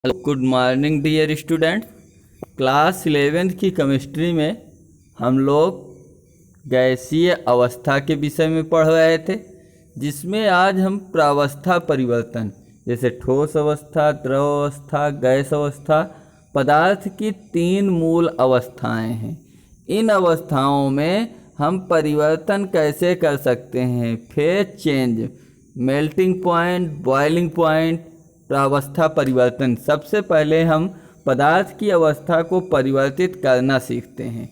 Hello, good morning dear student. Class 11th की chemistry में हम लोग गैसीय अवस्था के विषय में पढ़ रहे थे, जिसमें आज हम प्रावस्था परिवर्तन जैसे ठोस अवस्था, द्रव अवस्था, गैस अवस्था, पदार्थ की 3 मूल अवस्थाएं हैं। इन अवस्थाओं में हम परिवर्तन कैसे कर सकते हैं, phase change, melting point, boiling point, प्रावस्था परिवर्तन। सबसे पहले हम पदार्थ की अवस्था को परिवर्तित करना सीखते हैं।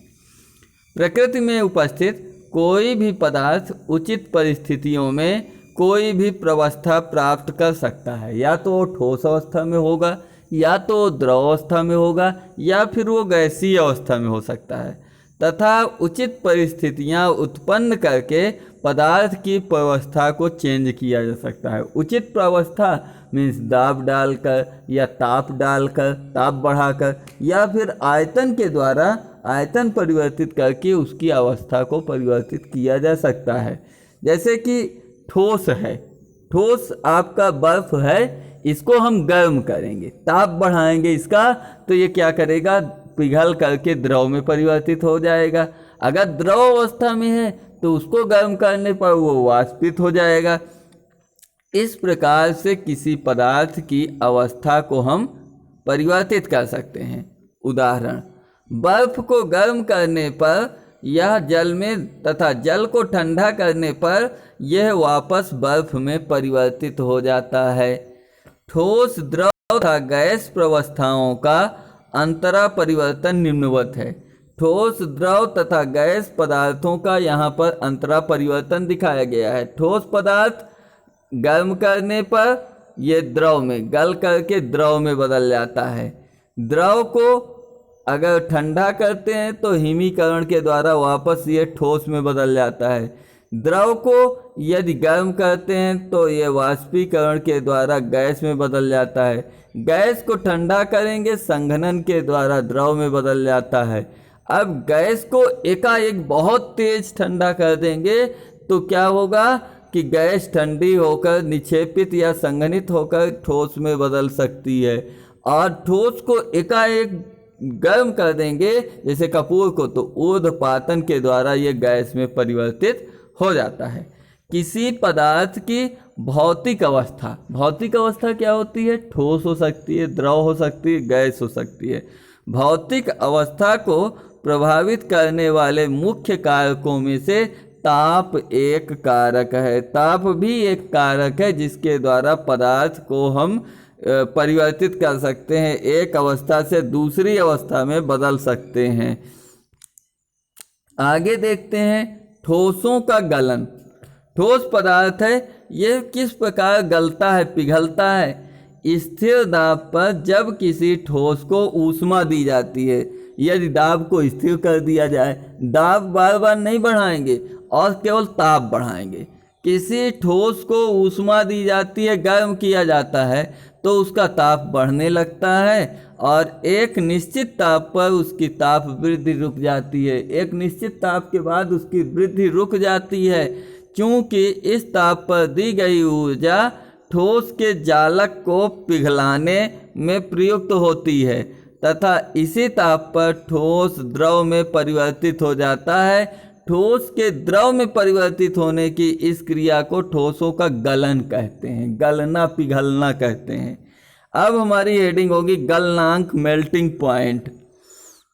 प्रकृति में उपस्थित कोई भी पदार्थ उचित परिस्थितियों में कोई भी प्रावस्था प्राप्त कर सकता है। या तो वो ठोस अवस्था में होगा, या तो वो द्रव अवस्था में होगा, या फिर वो गैसीय अवस्था में हो सकता है, तथा उचित परिस्थितियां उत्पन्न करके पदार्थ की प्रावस्था को चेंज किया जा सकता है। उचित प्रावस्था मीन्स दाब डालकर या ताप डालकर, ताप बढ़ाकर, या फिर आयतन के द्वारा आयतन परिवर्तित करके उसकी अवस्था को परिवर्तित किया जा सकता है। जैसे कि ठोस है, ठोस आपका बर्फ है, इसको हम गर्म करेंगे, ताप बढ़ाएंगे इसका, तो ये क्या करेगा, पिघल करके द्रव में परिवर्तित हो जाएगा। अगर द्रव अवस्था में है तो उसको गर्म करने पर वो वाष्पित हो जाएगा। इस प्रकार से किसी पदार्थ की अवस्था को हम परिवर्तित कर सकते हैं। उदाहरण, बर्फ को गर्म करने पर यह जल में तथा जल को ठंडा करने पर यह वापस बर्फ में परिवर्तित हो जाता है। ठोस, द्रव तथा गैस प्रावस्थाओं का अंतरा परिवर्तन निम्नवत है। ठोस, द्रव तथा गैस पदार्थों का यहाँ पर अंतरा परिवर्तन दिखाया गया है। ठोस पदार्थ गर्म करने पर ये द्रव में गल करके द्रव में बदल जाता है। द्रव को अगर ठंडा करते हैं तो हिमीकरण के द्वारा वापस ये ठोस में बदल जाता है। द्रव को यदि गर्म करते हैं तो ये वाष्पीकरण के द्वारा गैस में बदल जाता है। गैस को ठंडा करेंगे, संघनन के द्वारा द्रव में बदल जाता है। अब गैस को एकाएक बहुत तेज ठंडा कर देंगे तो क्या होगा कि गैस ठंडी होकर निक्षेपित या संघनित होकर ठोस में बदल सकती है। और ठोस को एकाएक गर्म कर देंगे जैसे कपूर को, तो ऊर्ध्वपातन के द्वारा ये गैस में परिवर्तित हो जाता है। किसी पदार्थ की भौतिक अवस्था, भौतिक अवस्था क्या होती है, ठोस हो सकती है, द्रव हो सकती है, गैस हो सकती है। भौतिक अवस्था को प्रभावित करने वाले मुख्य कारकों में से ताप एक कारक है। ताप भी एक कारक है जिसके द्वारा पदार्थ को हम परिवर्तित कर सकते हैं, एक अवस्था से दूसरी अवस्था में बदल सकते हैं। आगे देखते हैं ठोसों का गलन। ठोस पदार्थ है, यह किस प्रकार गलता है, पिघलता है। स्थिर दाब पर जब किसी ठोस को ऊष्मा दी जाती है, यदि दाब को स्थिर कर दिया जाए, दाब बार बार नहीं बढ़ाएंगे और केवल ताप बढ़ाएंगे। किसी ठोस को ऊष्मा दी जाती है, गर्म किया जाता है, तो उसका ताप बढ़ने लगता है और एक निश्चित ताप पर उसकी ताप वृद्धि रुक जाती है। एक निश्चित ताप के बाद उसकी वृद्धि रुक जाती है, क्योंकि इस ताप पर दी गई ऊर्जा ठोस के जालक को पिघलाने में प्रयुक्त होती है तथा इसी ताप पर ठोस द्रव में परिवर्तित हो जाता है। ठोस के द्रव में परिवर्तित होने की इस क्रिया को ठोसों का गलन कहते हैं, गलना, पिघलना कहते हैं। अब हमारी हेडिंग होगी गलनांक, मेल्टिंग पॉइंट।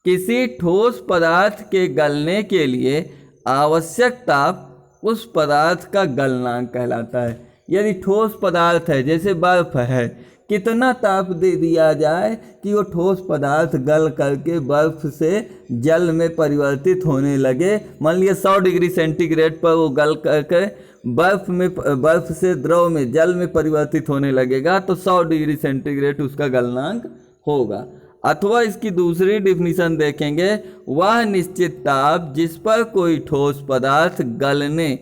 किसी ठोस पदार्थ के गलने के लिए आवश्यक ताप उस पदार्थ का गलनांक कहलाता है। यदि ठोस पदार्थ है, जैसे बर्फ है, कितना ताप दे दिया जाए कि वो ठोस पदार्थ गल करके बर्फ से जल में परिवर्तित होने लगे। मान लिया 100 डिग्री सेंटीग्रेड पर वो गल करके बर्फ से द्रव में, जल में परिवर्तित होने लगेगा, तो 100 डिग्री सेंटीग्रेड उसका गलनांक होगा। अथवा इसकी दूसरी डिफिनीशन देखेंगे, वह निश्चित ताप जिस पर कोई ठोस पदार्थ गलने,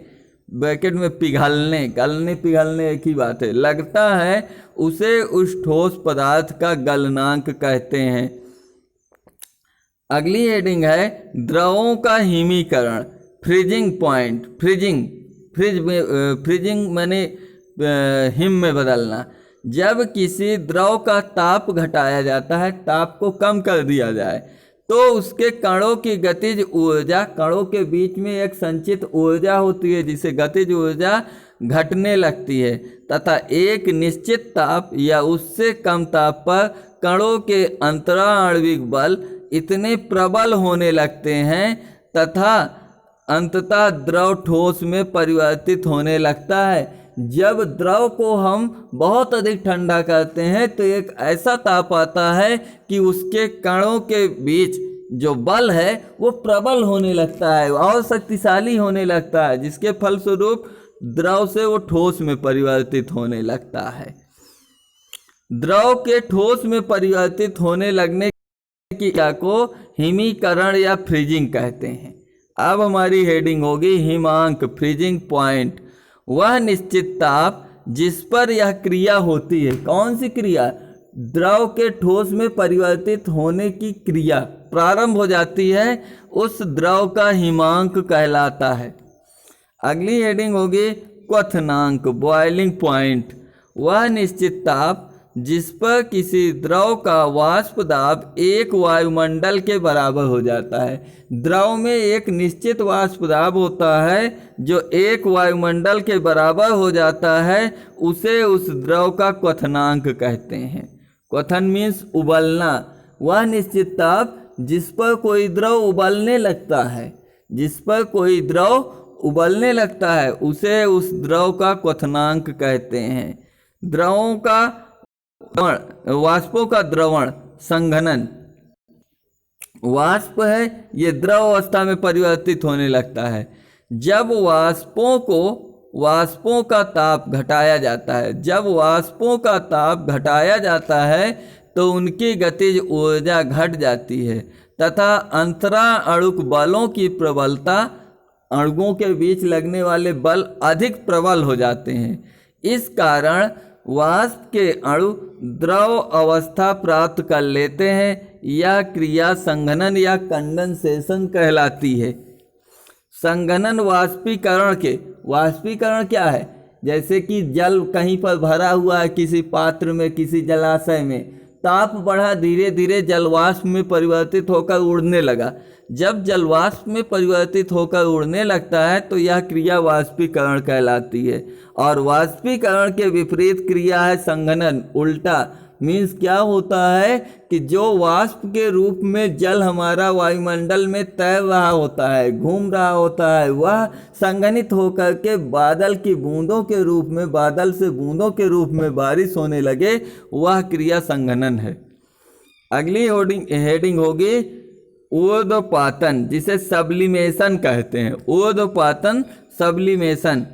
ब्रैकेट में पिघलने, गलने पिघलने एक ही बात है, लगता है, उसे उस ठोस पदार्थ का गलनांक कहते हैं। अगली हेडिंग है द्रवों का हिमीकरण, फ्रीजिंग पॉइंट। फ्रीजिंग मैंने हिम में बदलना। जब किसी द्रव का ताप घटाया जाता है, ताप को कम कर दिया जाए, तो उसके कणों की गतिज ऊर्जा, कणों के बीच में एक संचित ऊर्जा होती है जिसे गतिज ऊर्जा, घटने लगती है तथा एक निश्चित ताप या उससे कम ताप पर कणों के अंतराणविक बल इतने प्रबल होने लगते हैं तथा अंततः द्रव ठोस में परिवर्तित होने लगता है। जब द्रव को हम बहुत अधिक ठंडा करते हैं तो एक ऐसा ताप आता है कि उसके कणों के बीच जो बल है वो प्रबल होने लगता है और शक्तिशाली होने लगता है, जिसके फलस्वरूप द्रव से वो ठोस में परिवर्तित होने लगता है। द्रव के ठोस में परिवर्तित होने लगने की क्रिया को हिमीकरण या फ्रीजिंग कहते हैं। अब हमारी हेडिंग होगी हिमांक, फ्रीजिंग पॉइंट। वह निश्चित ताप जिस पर यह क्रिया होती है। कौन सी क्रिया? द्रव के ठोस में परिवर्तित होने की क्रिया प्रारंभ हो जाती है, उस द्रव का हिमांक कहलाता है। अगली हेडिंग होगी क्वथनांक, बॉइलिंग पॉइंट। वह निश्चित ताप जिस पर किसी द्रव का वाष्प दाब एक वायुमंडल के बराबर हो जाता है। द्रव में एक निश्चित वाष्प दाब होता है जो एक वायुमंडल के बराबर हो जाता है, उसे उस द्रव का क्वथनांक कहते हैं। क्वथन मीन्स उबलना। वह निश्चित ताप जिस पर कोई द्रव उबलने लगता है, जिस पर कोई द्रव उबलने लगता है, उसे उस द्रव का क्वथनांक कहते हैं। द्रवों का वाष्पों का द्रवण, संघनन। वाष्प है, ये द्रव अवस्था में परिवर्तित होने लगता है। जब वाष्पों का ताप घटाया जाता है, जब वाष्पों का ताप घटाया जाता है तो उनकी गतिज ऊर्जा घट जाती है तथा अंतराणुक बलों की प्रबलता, अणुओं के बीच लगने वाले बल अधिक प्रबल हो जाते हैं। इस कारण वाष्प के अणु द्रव अवस्था प्राप्त कर लेते हैं। यह क्रिया संघनन या कंडेंसेशन कहलाती है। संघनन वाष्पीकरण क्या है? जैसे कि जल कहीं पर भरा हुआ है किसी पात्र में, किसी जलाशय में, ताप बढ़ा, धीरे धीरे जलवाष्प में परिवर्तित होकर उड़ने लगा। जब जलवाष्प में परिवर्तित होकर उड़ने लगता है तो यह क्रिया वाष्पीकरण कहलाती है। और वाष्पीकरण के विपरीत क्रिया है संघनन, उल्टा। मीन्स क्या होता है कि जो वाष्प के रूप में जल हमारा वायुमंडल में तैर रहा होता है, घूम रहा होता है, वह संघनित होकर के बादल की बूंदों के रूप में, बादल से बूंदों के रूप में बारिश होने लगे, वह क्रिया संघनन है। अगली हेडिंग होगी ऊर्ध्वपातन, जिसे सब्लिमेशन कहते हैं। ऊर्ध्वपातन, सब्लिमेशन।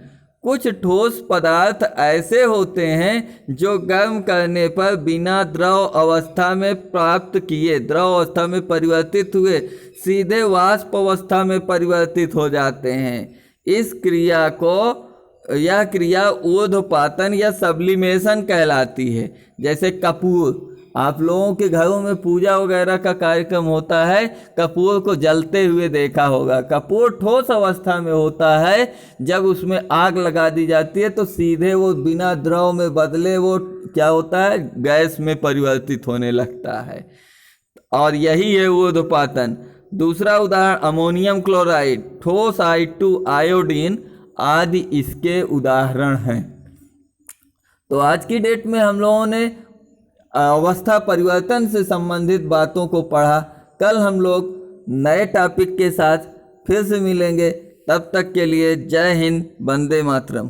कुछ ठोस पदार्थ ऐसे होते हैं जो गर्म करने पर बिना द्रव अवस्था में प्राप्त किए, द्रव अवस्था में परिवर्तित हुए, सीधे वाष्प अवस्था में परिवर्तित हो जाते हैं। इस क्रिया को, यह क्रिया ऊर्ध्वपातन या सब्लिमेशन कहलाती है। जैसे कपूर, आप लोगों के घरों में पूजा वगैरह का कार्यक्रम होता है, कपूर को जलते हुए देखा होगा। कपूर ठोस अवस्था में होता है, जब उसमें आग लगा दी जाती है तो सीधे वो बिना द्रव में बदले वो क्या होता है, गैस में परिवर्तित होने लगता है। और यही है ऊर्ध्वपातन। दूसरा उदाहरण अमोनियम क्लोराइड, ठोस I2 आयोडीन आदि इसके उदाहरण हैं। तो आज की डेट में हम लोगों ने अवस्था परिवर्तन से संबंधित बातों को पढ़ा। कल हम लोग नए टॉपिक के साथ फिर से मिलेंगे। तब तक के लिए जय हिंद, वंदे मातरम।